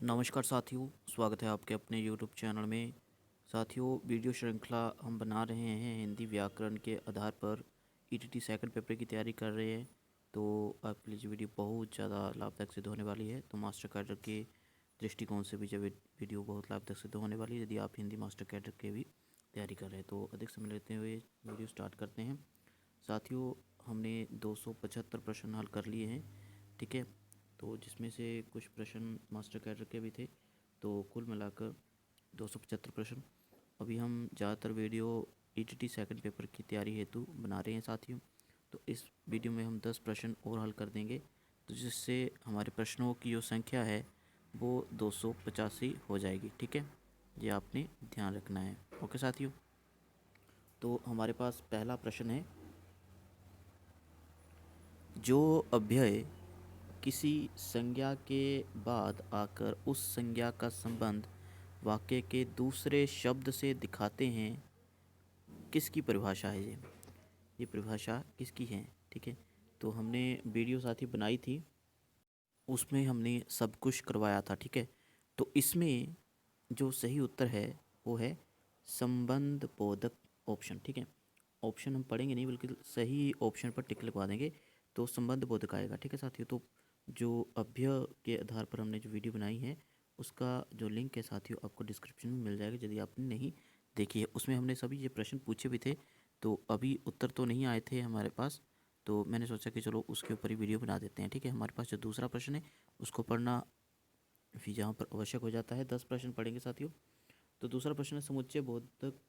नमस्कार साथियों, स्वागत है आपके अपने यूट्यूब चैनल में। साथियों, वीडियो श्रृंखला हम बना रहे हैं हिंदी व्याकरण के आधार पर। ईटीटी सेकंड पेपर की तैयारी कर रहे हैं तो आपके लिए वीडियो बहुत ज़्यादा लाभदायक सिद्ध होने वाली है। तो मास्टर कैडर के दृष्टिकोण से भी जब वीडियो बहुत लाभदायक सिद्ध होने वाली है यदि आप हिंदी मास्टर कैडर के भी तैयारी कर रहे हैं। तो अधिक समय लेते हुए वीडियो स्टार्ट करते हैं। साथियों, हमने 275 प्रश्न हल कर लिए हैं, ठीक है। तो जिसमें से कुछ प्रश्न मास्टर कैडर के भी थे, तो कुल मिलाकर 275 प्रश्न। अभी हम ज़्यादातर वीडियो ईटीटी सेकंड पेपर की तैयारी हेतु बना रहे हैं साथियों। तो इस वीडियो में हम 10 प्रश्न और हल कर देंगे, तो जिससे हमारे प्रश्नों की जो संख्या है वो 285 हो जाएगी, ठीक है। ये आपने ध्यान रखना है। ओके साथियों, तो हमारे पास पहला प्रश्न है, जो अव्यय किसी संज्ञा के बाद आकर उस संज्ञा का संबंध वाक्य के दूसरे शब्द से दिखाते हैं, किसकी परिभाषा है ये परिभाषा किसकी है, ठीक है। तो हमने वीडियो साथी बनाई थी, उसमें हमने सब कुछ करवाया था, ठीक है। तो इसमें जो सही उत्तर है वो है संबंध बोधक ऑप्शन, ठीक है। ऑप्शन हम पढ़ेंगे नहीं बल्कि सही ऑप्शन पर टिक लगवा देंगे तो संबंध बोधक आएगा, ठीक है साथियों। तो जो अभ्यय के आधार पर हमने जो वीडियो बनाई है उसका जो लिंक है साथियों आपको डिस्क्रिप्शन में मिल जाएगा यदि आपने नहीं देखी है। उसमें हमने सभी ये प्रश्न पूछे भी थे, तो अभी उत्तर तो नहीं आए थे हमारे पास, तो मैंने सोचा कि चलो उसके ऊपर ही वीडियो बना देते हैं, ठीक है। हमारे पास जो दूसरा प्रश्न है उसको पढ़ना भी जहाँ पर आवश्यक हो जाता है। 10 प्रश्न पढ़ेंगे साथियों। तो दूसरा प्रश्न है, समुच्चय बोधक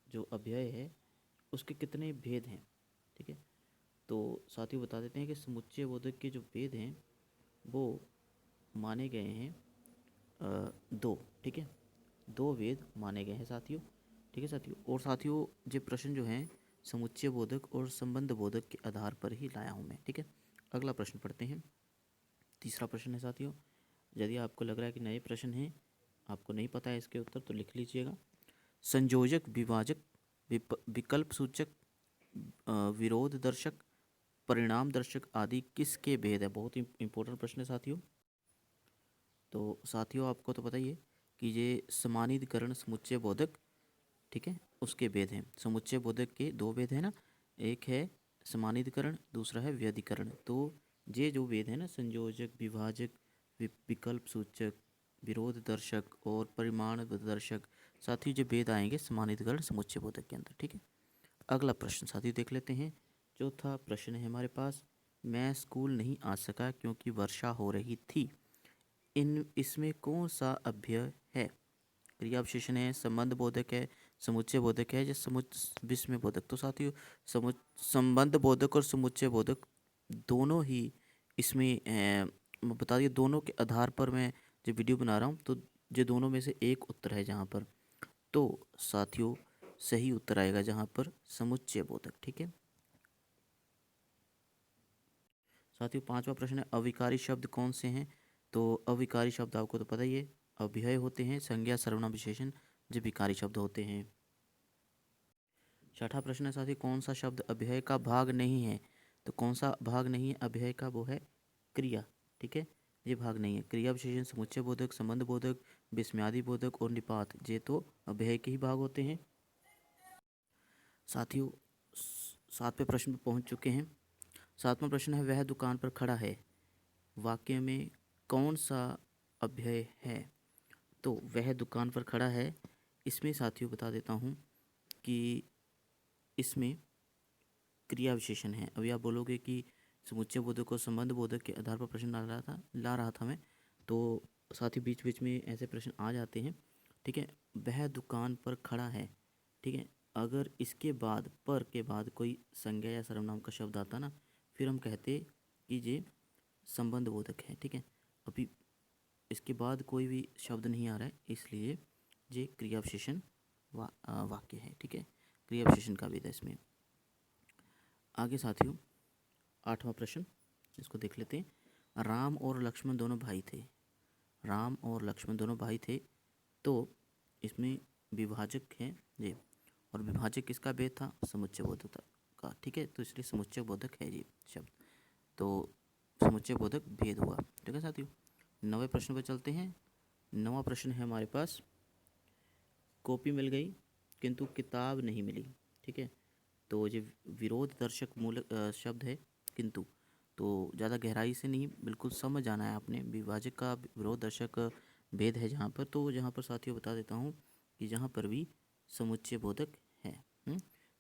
जो अव्यय है उसके कितने भेद हैं, ठीक है। तो साथियों बता देते हैं कि समुच्चय बोधक के जो भेद हैं वो माने गए हैं दो, ठीक है। दो वेद माने गए हैं साथियों, ठीक है साथियों। और साथियों ये प्रश्न जो हैं समुच्चय बोधक और संबंध बोधक के आधार पर ही लाया हूँ मैं, ठीक है। अगला प्रश्न पढ़ते हैं। तीसरा प्रश्न है साथियों, यदि आपको लग रहा है कि नए प्रश्न हैं, आपको नहीं पता है इसके उत्तर, तो लिख लीजिएगा। संयोजक, विभाजक, विकल्प सूचक, विरोध दर्शक, परिणाम दर्शक आदि किसके भेद है। बहुत ही इंपॉर्टेंट प्रश्न है साथियों। तो साथियों आपको तो पता ही है कि ये समानीकरण समुच्चय बोधक, ठीक है, उसके भेद हैं। समुच्चय बोधक के दो भेद हैं ना, एक है समानीकरण, दूसरा है व्यधिकरण। तो ये जो भेद है ना, संयोजक, विभाजक, विकल्प सूचक, विरोध दर्शक और परिमाण दर्शक, साथ ही जो भेद आएंगे समानीकरण समुच्चय बोधक के अंदर, ठीक है। अगला प्रश्न साथी देख लेते हैं। चौथा प्रश्न है हमारे पास, मैं स्कूल नहीं आ सका क्योंकि वर्षा हो रही थी। इसमें कौन सा अव्यय है। क्रिया विशेषण है, संबंध बोधक है, समुच्चय बोधक है या विस्मय बोधक। तो साथियों संबंध बोधक और समुच्चय बोधक दोनों ही इसमें मैं बता दिए, दोनों के आधार पर मैं जो वीडियो बना रहा हूँ, तो ये दोनों में से एक उत्तर है जहाँ पर। तो साथियों सही उत्तर आएगा जहाँ पर समुच्चय बोधक, ठीक है। साथियों पांचवा प्रश्न है, अविकारी शब्द कौन से हैं। तो अविकारी शब्द आपको तो पता ही है, अव्यय होते हैं, संज्ञा सर्वनाम विशेषण जो विकारी शब्द होते हैं। छठा प्रश्न है साथियों, कौन सा शब्द अव्यय का भाग नहीं है। तो कौन सा भाग नहीं है अव्यय का, वो है क्रिया, ठीक है। ये भाग नहीं है। क्रिया विशेषण, समुच्चय बोधक, संबंध बोधक, विस्मयादि बोधक और निपात, ये तो अव्यय के ही भाग होते हैं। साथियों सातवें प्रश्न पर पहुंच चुके हैं। सातवां प्रश्न है, वह दुकान पर खड़ा है, वाक्य में कौन सा अव्यय है। तो वह दुकान पर खड़ा है, इसमें साथियों बता देता हूँ कि इसमें क्रिया विशेषण है। अभी आप बोलोगे कि समुच्चय बोधक और संबंध बोधक के आधार पर प्रश्न ला रहा था मैं, तो साथ ही बीच बीच में ऐसे प्रश्न आ जाते हैं, ठीक है। वह दुकान पर खड़ा है, ठीक है। अगर इसके बाद पर के बाद कोई संज्ञा या सर्वनाम का शब्द आता ना, फिर हम कहते कि ये संबंध बोधक है, ठीक है। अभी इसके बाद कोई भी शब्द नहीं आ रहा है, इसलिए ये क्रिया विशेषण वाक्य है, ठीक है। क्रिया विशेषण का भेद है इसमें। आगे साथियों आठवां प्रश्न, इसको देख लेते हैं। राम और लक्ष्मण दोनों भाई थे, राम और लक्ष्मण दोनों भाई थे, तो इसमें विभाजक है ये, और विभाजक किसका भेद था, समुच्चय बोधक का, ठीक है। तो इसलिए समुच्चय बोधक है ये शब्द, तो समुच्चय बोधक भेद हुआ, ठीक है साथियों। नवे प्रश्न पर चलते हैं। 9वां प्रश्न है हमारे पास, कॉपी मिल गई किंतु किताब नहीं मिली। ठीक है, तो ये विरोध दर्शक मूल शब्द है किंतु, तो ज़्यादा गहराई से नहीं, बिल्कुल समझ जाना है आपने। विभाजक का विरोध दर्शक भेद है जहाँ पर, तो जहाँ पर साथियों बता देता हूँ कि जहाँ पर भी समुच्चय बोधक है।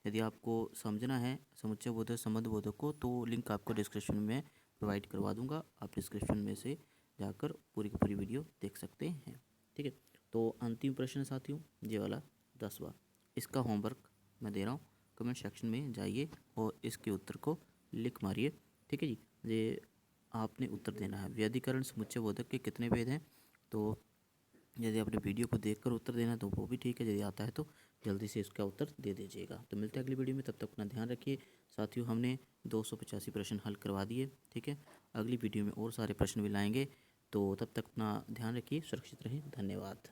यदि आपको समझना है समुच्चय बोधक संबंध बोधक को, तो लिंक आपको डिस्क्रिप्शन में प्रोवाइड करवा दूंगा, आप डिस्क्रिप्शन में से जाकर पूरी की पूरी वीडियो देख सकते हैं। ठीक है, तो अंतिम प्रश्न साथियों ये वाला 10वां, इसका होमवर्क मैं दे रहा हूँ, कमेंट सेक्शन में जाइए और इसके उत्तर को लिख मारिए। ठीक है जी, ये आपने उत्तर देना है। व्यधिकरण समुच्चय बोधक के कितने भेद हैं, तो यदि आपने वीडियो को देखकर उत्तर देना है तो वो भी ठीक है, यदि आता है तो जल्दी से इसका उत्तर दे दीजिएगा। तो मिलते हैं अगली वीडियो में, तब तक अपना ध्यान रखिए साथियों। हमने 285 प्रश्न हल करवा दिए। ठीक है, अगली वीडियो में और सारे प्रश्न भी लाएंगे, तो तब तक अपना ध्यान रखिए, सुरक्षित रहें, धन्यवाद।